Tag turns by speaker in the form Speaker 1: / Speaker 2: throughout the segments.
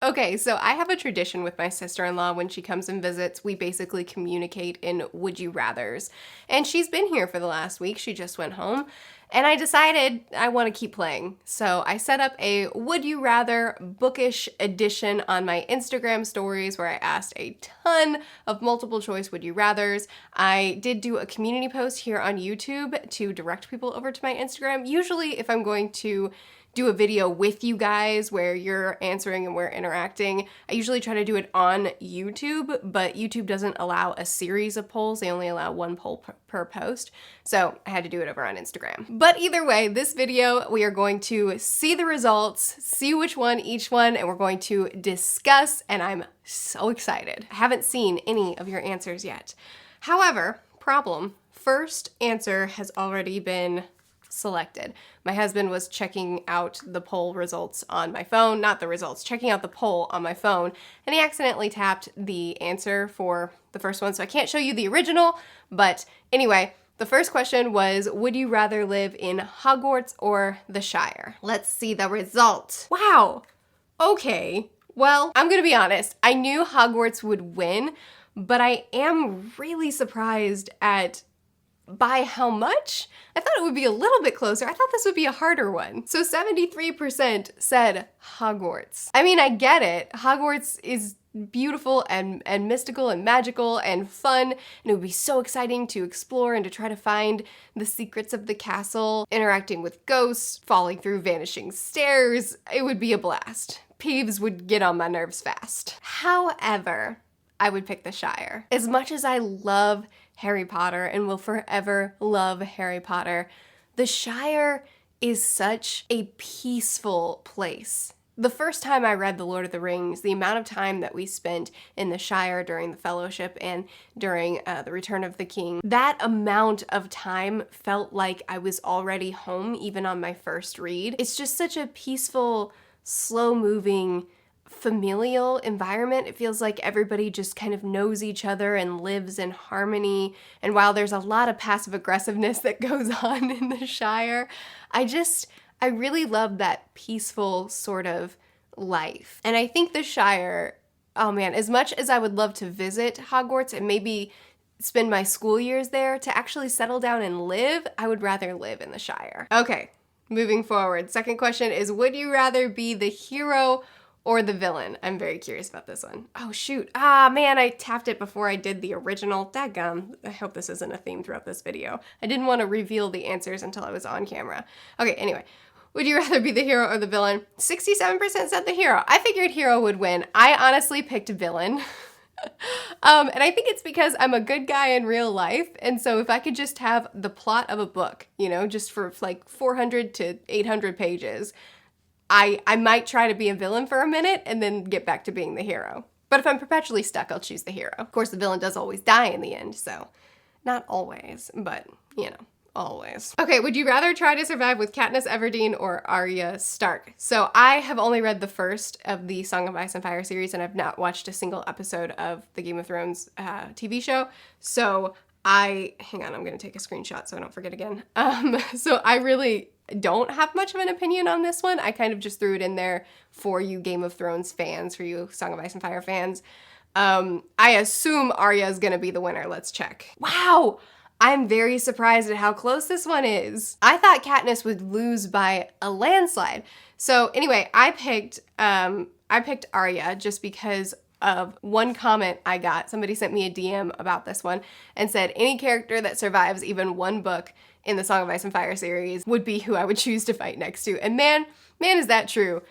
Speaker 1: Okay, so I have a tradition with my sister-in-law. When she comes and visits, we basically communicate in would you rathers. And she's been here for the last week. She just went home. And I decided I want to keep playing. So I set up a would you rather bookish edition on my Instagram stories where I asked a ton of multiple choice would you rathers. I did do a community post here on YouTube to direct people over to my Instagram. Usually if I'm going to do a video with you guys where you're answering and we're interacting, I usually try to do it on YouTube, but YouTube doesn't allow a series of polls. They only allow one poll per post. So I had to do it over on Instagram. But either way, this video, we are going to see the results, see which one each one, and we're going to discuss, and I'm so excited. I haven't seen any of your answers yet. However, problem, first answer has already been selected. My husband was checking out the poll results on my phone, not the results, checking out the poll on my phone, and he accidentally tapped the answer for the first one, so I can't show you the original, but anyway, the first question was, would you rather live in Hogwarts or the Shire? Let's see the result. Wow, okay, well, I'm gonna be honest, I knew Hogwarts would win, but I am really surprised at by how much? I thought it would be a little bit closer. I thought this would be a harder one. So 73% said Hogwarts. I mean, I get it. Hogwarts is beautiful and mystical and magical and fun, and it would be so exciting to explore and to try to find the secrets of the castle, interacting with ghosts, falling through vanishing stairs. It would be a blast. Peeves would get on my nerves fast. However, I would pick the Shire. As much as I love Harry Potter and will forever love Harry Potter, the Shire is such a peaceful place. The first time I read The Lord of the Rings, the amount of time that we spent in the Shire during the Fellowship and during the Return of the King, that amount of time felt like I was already home even on my first read. It's just such a peaceful, slow-moving, familial environment. It feels like everybody just kind of knows each other and lives in harmony. And while there's a lot of passive aggressiveness that goes on in the Shire, I really love that peaceful sort of life. And I think the Shire, oh man, as much as I would love to visit Hogwarts and maybe spend my school years there, to actually settle down and live, I would rather live in the Shire. Okay, moving forward. Second question is, would you rather be the hero or the villain? I'm very curious about this one. Oh shoot, man, I tapped it before I did the original. Daggum, I hope this isn't a theme throughout this video. I didn't want to reveal the answers until I was on camera. Okay, anyway, would you rather be the hero or the villain? 67% said the hero. I figured hero would win. I honestly picked villain. And I think it's because I'm a good guy in real life, and so if I could just have the plot of a book, you know, just for like 400 to 800 pages, I might try to be a villain for a minute and then get back to being the hero. But if I'm perpetually stuck, I'll choose the hero. Of course, the villain does always die in the end, so not always, but you know, always. Okay, would you rather try to survive with Katniss Everdeen or Arya Stark? So I have only read the first of the Song of Ice and Fire series, and I've not watched a single episode of the Game of Thrones TV show. So hang on, I'm gonna take a screenshot so I don't forget again. So I really don't have much of an opinion on this one. I kind of just threw it in there for you Game of Thrones fans, for you Song of Ice and Fire fans. I assume Arya is gonna be the winner. Let's check. Wow, I'm very surprised at how close this one is. I thought Katniss would lose by a landslide. So anyway, I picked Arya just because of one comment I got. Somebody sent me a DM about this one and said any character that survives even one book in the Song of Ice and Fire series would be who I would choose to fight next to. And man, is that true.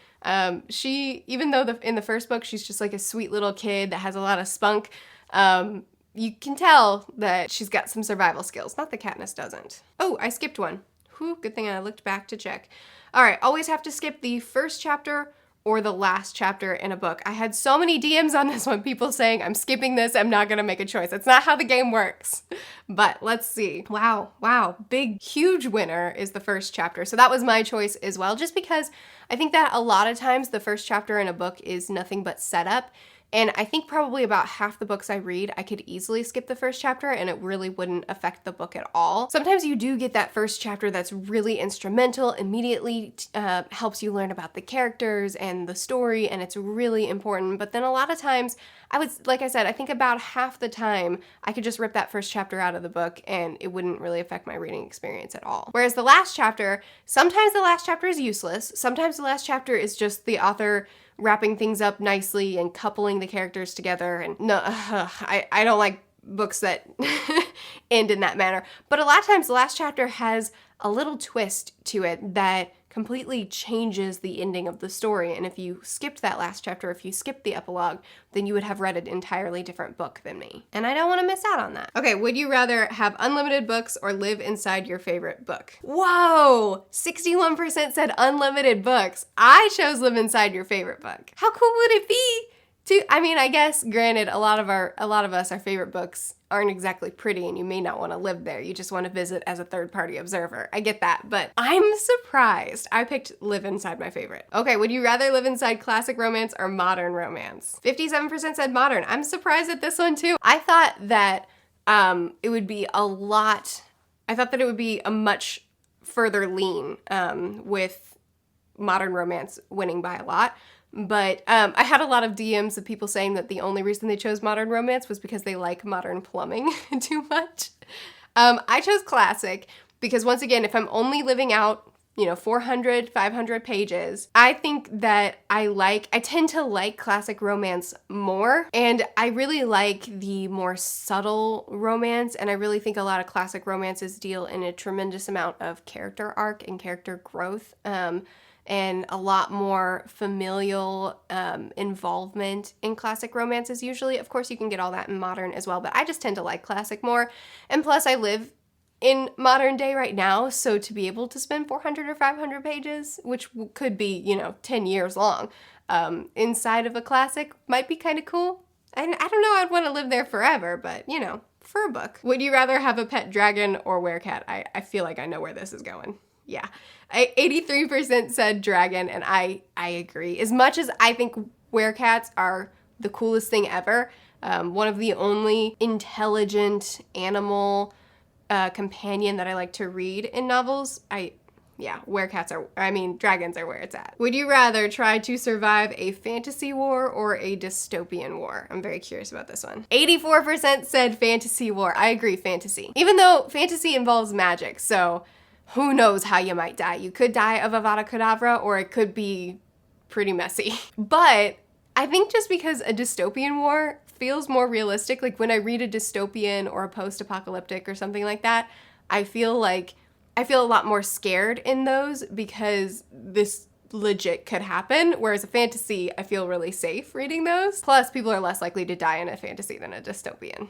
Speaker 1: She, even though in the first book, she's just like a sweet little kid that has a lot of spunk, you can tell that she's got some survival skills. Not that Katniss doesn't. Oh, I skipped one. Whew, good thing I looked back to check. All right, always have to skip the first chapter or the last chapter in a book. I had so many DMs on this one, people saying, I'm skipping this, I'm not gonna make a choice. That's not how the game works. But let's see. Wow, big, huge winner is the first chapter. So that was my choice as well, just because I think that a lot of times the first chapter in a book is nothing but setup, And I think probably about half the books I read, I could easily skip the first chapter and it really wouldn't affect the book at all. Sometimes you do get that first chapter that's really instrumental, immediately helps you learn about the characters and the story, and it's really important. But then a lot of times, like I said, I think about half the time I could just rip that first chapter out of the book and it wouldn't really affect my reading experience at all. Whereas the last chapter, sometimes the last chapter is useless. Sometimes the last chapter is just the author wrapping things up nicely and coupling the characters together. And no, I don't like books that end in that manner. But a lot of times the last chapter has a little twist to it that completely changes the ending of the story. And if you skipped that last chapter, if you skipped the epilogue, then you would have read an entirely different book than me. And I don't want to miss out on that. Okay, would you rather have unlimited books or live inside your favorite book? Whoa! 61% said unlimited books. I chose live inside your favorite book. How cool would it be? I mean, I guess, granted, a lot of us, our favorite books aren't exactly pretty and you may not want to live there. You just want to visit as a third-party observer. I get that, but I'm surprised. I picked live inside my favorite. Okay, would you rather live inside classic romance or modern romance? 57% said modern. I'm surprised at this one too. I thought that it would be a much further lean with modern romance winning by a lot. But I had a lot of DMs of people saying that the only reason they chose modern romance was because they like modern plumbing too much. I chose classic because, once again, if I'm only living out, 400, 500 pages, I think that I tend to like classic romance more. And I really like the more subtle romance. And I really think a lot of classic romances deal in a tremendous amount of character arc and character growth. And a lot more familial involvement in classic romances usually. Of course, you can get all that in modern as well, but I just tend to like classic more. And plus, I live in modern day right now, so to be able to spend 400 or 500 pages, which could be, 10 years long, inside of a classic might be kind of cool. And I don't know, I'd want to live there forever, but, for a book. Would you rather have a pet dragon or werecat? I feel like I know where this is going. Yeah. 83% said dragon, and I agree. As much as I think werecats are the coolest thing ever, one of the only intelligent animal companion that I like to read in novels, dragons are where it's at. Would you rather try to survive a fantasy war or a dystopian war? I'm very curious about this one. 84% said fantasy war. I agree, fantasy. Even though fantasy involves magic, so who knows how you might die. You could die of Avada Kedavra, or it could be pretty messy. But I think just because a dystopian war feels more realistic, like when I read a dystopian or a post-apocalyptic or something like that, I feel a lot more scared in those because this legit could happen, whereas a fantasy, I feel really safe reading those. Plus, people are less likely to die in a fantasy than a dystopian.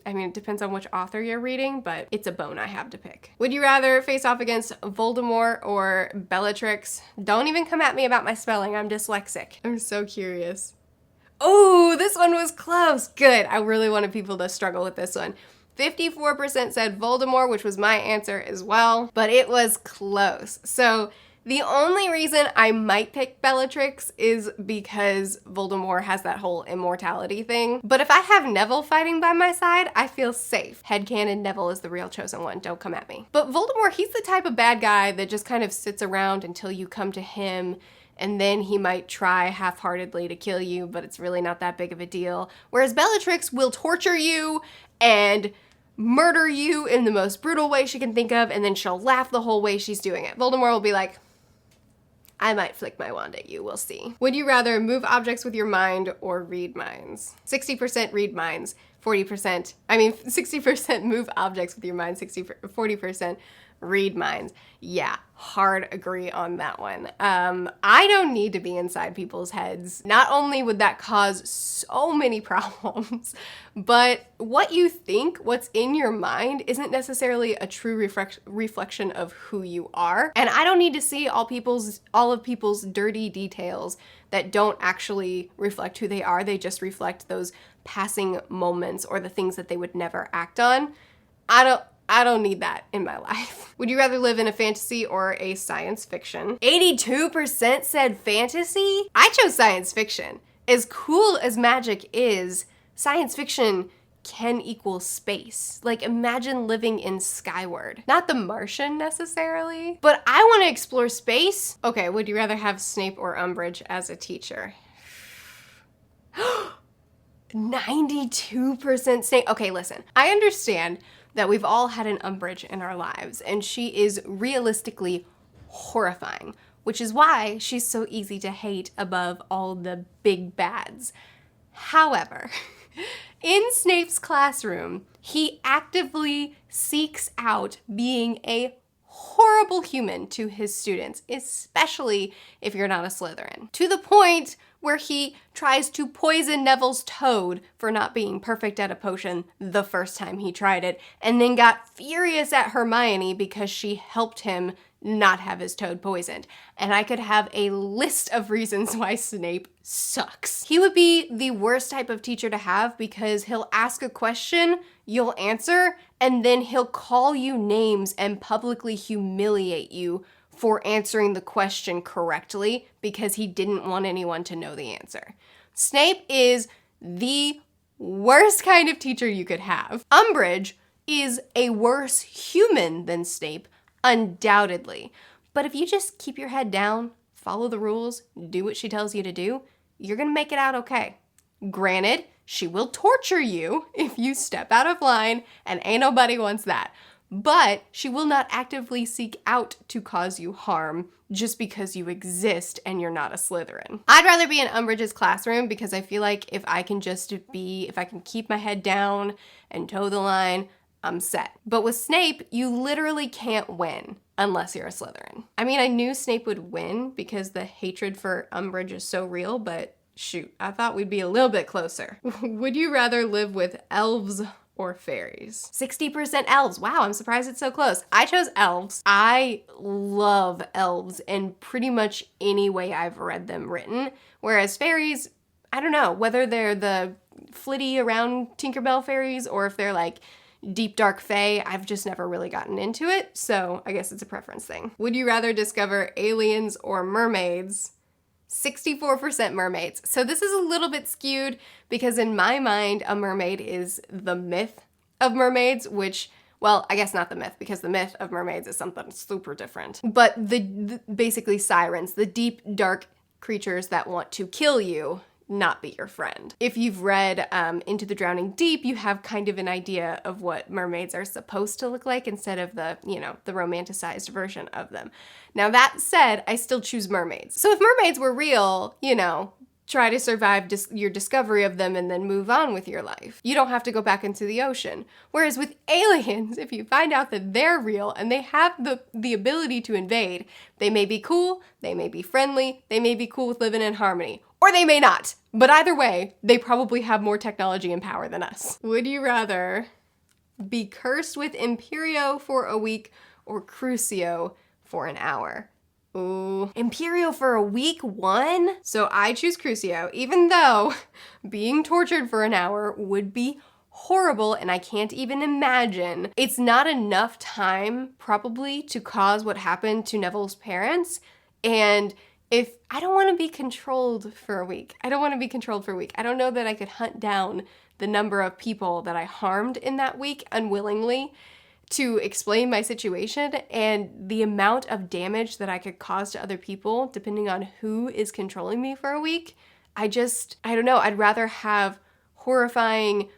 Speaker 1: I mean, it depends on which author you're reading, but it's a bone I have to pick. Would you rather face off against Voldemort or Bellatrix? Don't even come at me about my spelling. I'm dyslexic. I'm so curious. Oh, this one was close. Good. I really wanted people to struggle with this one. 54% said Voldemort, which was my answer as well, but it was close. So the only reason I might pick Bellatrix is because Voldemort has that whole immortality thing. But if I have Neville fighting by my side, I feel safe. Headcanon, Neville is the real chosen one. Don't come at me. But Voldemort, he's the type of bad guy that just kind of sits around until you come to him, and then he might try half-heartedly to kill you, but it's really not that big of a deal. Whereas Bellatrix will torture you and murder you in the most brutal way she can think of, and then she'll laugh the whole way she's doing it. Voldemort will be like, I might flick my wand at you, we'll see. Would you rather move objects with your mind or read minds? 60% read minds, 60% move objects with your mind, 40% read minds. Yeah, hard agree on that one. I don't need to be inside people's heads. Not only would that cause so many problems, but what you think, what's in your mind, isn't necessarily a true reflection of who you are. And I don't need to see all of people's dirty details that don't actually reflect who they are. They just reflect those passing moments or the things that they would never act on. I don't need that in my life. Would you rather live in a fantasy or a science fiction? 82% said fantasy. I chose science fiction. as cool as magic is, science fiction can equal space. Like, imagine living in Skyward. Not The Martian necessarily, but I want to explore space. Okay, would you rather have Snape or Umbridge as a teacher? 92% Snape. Okay, listen. I understand that we've all had an Umbridge in our lives, and she is realistically horrifying, which is why she's so easy to hate above all the big bads. However, in Snape's classroom, he actively seeks out being a horrible human to his students, especially if you're not a Slytherin, to the point where he tries to poison Neville's toad for not being perfect at a potion the first time he tried it, and then got furious at Hermione because she helped him not have his toad poisoned. And I could have a list of reasons why Snape sucks. He would be the worst type of teacher to have because he'll ask a question, you'll answer, and then he'll call you names and publicly humiliate you for answering the question correctly because he didn't want anyone to know the answer. Snape is the worst kind of teacher you could have. Umbridge is a worse human than Snape, undoubtedly. But if you just keep your head down, follow the rules, do what she tells you to do, you're gonna make it out okay. Granted, she will torture you if you step out of line, and ain't nobody wants that. But she will not actively seek out to cause you harm just because you exist and you're not a Slytherin. I'd rather be in Umbridge's classroom because I feel like if I can keep my head down and toe the line, I'm set. But with Snape, you literally can't win unless you're a Slytherin. I mean, I knew Snape would win because the hatred for Umbridge is so real, but shoot, I thought we'd be a little bit closer. Would you rather live with elves or fairies? 60% elves. Wow, I'm surprised it's so close. I chose elves. I love elves in pretty much any way I've read them written, whereas fairies, I don't know, whether they're the flitty around Tinkerbell fairies or if they're like deep dark fae, I've just never really gotten into it, so I guess it's a preference thing. Would you rather discover aliens or mermaids? 64% mermaids. So this is a little bit skewed because in my mind, a mermaid is the myth of mermaids, which, well, I guess not the myth because the myth of mermaids is something super different. But the basically sirens, the deep, dark creatures that want to kill you, not be your friend. If you've read Into the Drowning Deep, you have kind of an idea of what mermaids are supposed to look like instead of the, the romanticized version of them. Now that said, I still choose mermaids. So if mermaids were real, try to survive your discovery of them and then move on with your life. You don't have to go back into the ocean. Whereas with aliens, if you find out that they're real and they have the ability to invade, they may be cool, they may be friendly, they may be cool with living in harmony. Or they may not. But either way, they probably have more technology and power than us. Would you rather be cursed with Imperio for a week or Crucio for an hour? Ooh, Imperio for a week, one? So I choose Crucio, even though being tortured for an hour would be horrible and I can't even imagine. It's not enough time, probably, to cause what happened to Neville's parents, and if I don't want to be controlled for a week. I don't know that I could hunt down the number of people that I harmed in that week unwillingly to explain my situation and the amount of damage that I could cause to other people depending on who is controlling me for a week. I don't know. I'd rather have horrifying,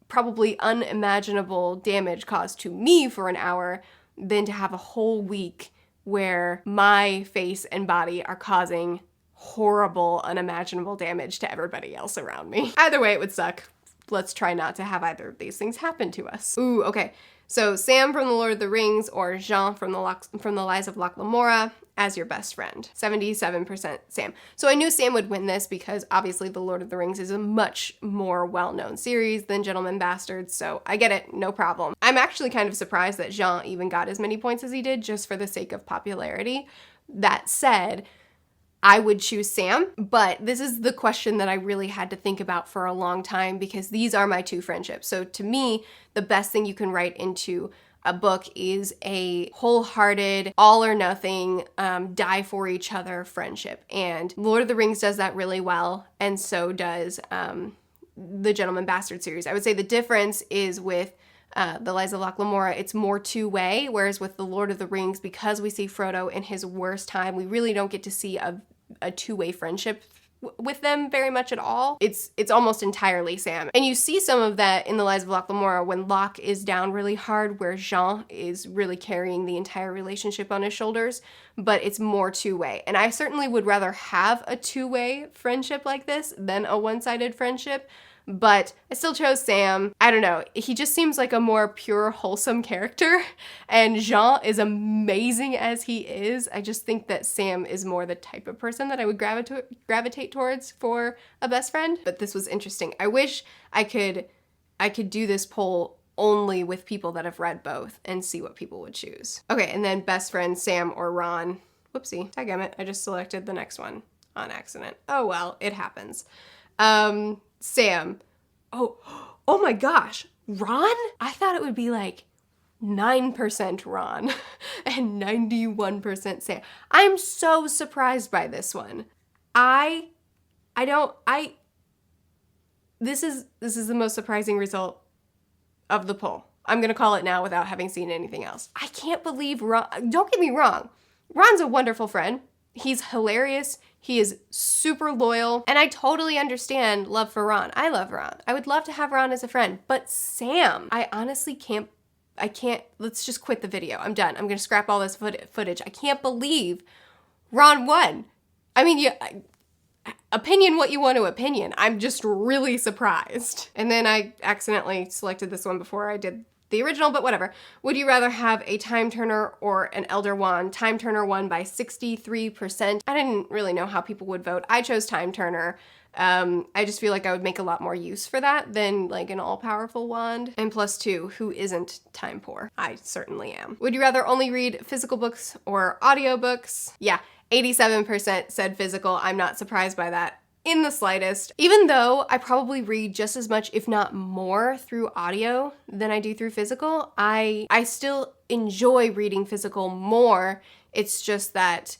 Speaker 1: probably unimaginable damage caused to me for an hour than to have a whole week where my face and body are causing horrible, unimaginable damage to everybody else around me. Either way, it would suck. Let's try not to have either of these things happen to us. Ooh, okay. So Sam from The Lord of the Rings or Jean from the Lies of Locke Lamora as your best friend. 77% Sam. So I knew Sam would win this because obviously The Lord of the Rings is a much more well-known series than Gentlemen Bastards, so I get it, no problem. I'm actually kind of surprised that Jean even got as many points as he did just for the sake of popularity. That said, I would choose Sam, but this is the question that I really had to think about for a long time because these are my two friendships. So to me, the best thing you can write into a book is a wholehearted, all or nothing, die for each other friendship. And Lord of the Rings does that really well, and so does the Gentleman Bastard series. I would say the difference is with the Lies of Locke Lamora, it's more two-way, whereas with the Lord of the Rings, because we see Frodo in his worst time, we really don't get to see a two-way friendship with them very much at all. It's almost entirely Sam. And you see some of that in the Lies of Locke Lamora when Locke is down really hard, where Jean is really carrying the entire relationship on his shoulders, but it's more two-way. And I certainly would rather have a two-way friendship like this than a one-sided friendship, but I still chose Sam. I don't know, he just seems like a more pure, wholesome character, and Jean is amazing as he is. I just think that Sam is more the type of person that I would gravitate towards for a best friend. But this was interesting. I wish I could do this poll only with people that have read both and see what people would choose. Okay, and then best friend, Sam or Ron. Whoopsie, dadgummit, I just selected the next one on accident. Oh well, it happens. Sam. Oh my gosh, Ron? I thought it would be like 9% Ron and 91% Sam. I'm so surprised by this one. This is the most surprising result of the poll. I'm gonna call it now without having seen anything else. I can't believe Ron, don't get me wrong, Ron's a wonderful friend. He's hilarious. He is super loyal. And I totally understand love for Ron. I love Ron. I would love to have Ron as a friend. But Sam, I honestly can't, let's just quit the video. I'm done. I'm going to scrap all this footage. I can't believe Ron won. I mean, yeah, opinion what you want to opinion. I'm just really surprised. And then I accidentally selected this one before I did the original, but whatever. Would you rather have a time turner or an elder wand? Time turner won by 63%. I didn't really know how people would vote. I chose time turner. I just feel like I would make a lot more use for that than like an all-powerful wand. And plus two, who isn't time poor? I certainly am. Would you rather only read physical books or audiobooks? Yeah, 87% said physical. I'm not surprised by that in the slightest. Even though I probably read just as much, if not more, through audio than I do through physical, I still enjoy reading physical more. It's just that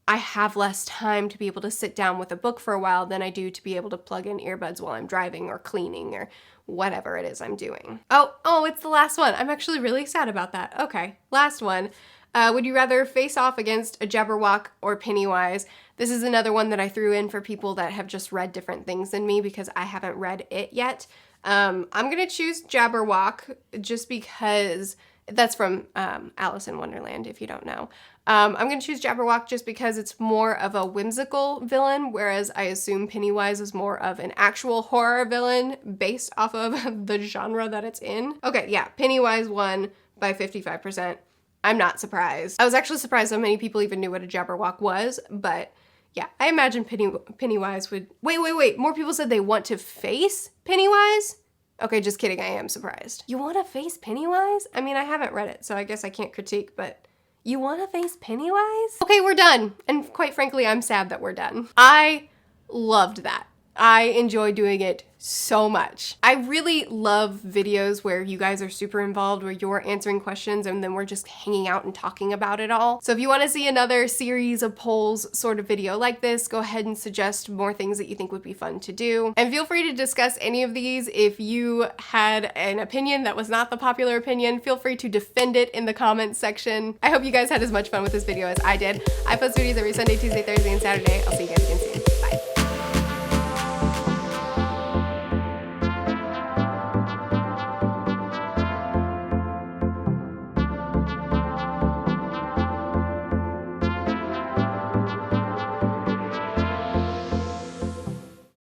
Speaker 1: I have less time to be able to sit down with a book for a while than I do to be able to plug in earbuds while I'm driving or cleaning or whatever it is I'm doing. Oh, it's the last one. I'm actually really sad about that. Okay, last one. Would you rather face off against a Jabberwock or Pennywise? This is another one that I threw in for people that have just read different things than me because I haven't read it yet. I'm gonna choose Jabberwock just because that's from Alice in Wonderland, if you don't know. I'm gonna choose Jabberwock just because it's more of a whimsical villain, whereas I assume Pennywise is more of an actual horror villain based off of the genre that it's in. Okay, yeah, Pennywise won by 55%. I'm not surprised. I was actually surprised how many people even knew what a Jabberwock was, but yeah, I imagine Pennywise would... Wait, more people said they want to face Pennywise? Okay, just kidding, I am surprised. You want to face Pennywise? I mean, I haven't read it, so I guess I can't critique, but you want to face Pennywise? Okay, we're done. And quite frankly, I'm sad that we're done. I loved that. I enjoy doing it so much. I really love videos where you guys are super involved, where you're answering questions and then we're just hanging out and talking about it all. So if you want to see another series of polls sort of video like this, go ahead and suggest more things that you think would be fun to do. And feel free to discuss any of these. If you had an opinion that was not the popular opinion, feel free to defend it in the comments section. I hope you guys had as much fun with this video as I did. I post videos every Sunday, Tuesday, Thursday, and Saturday. I'll see you guys again soon.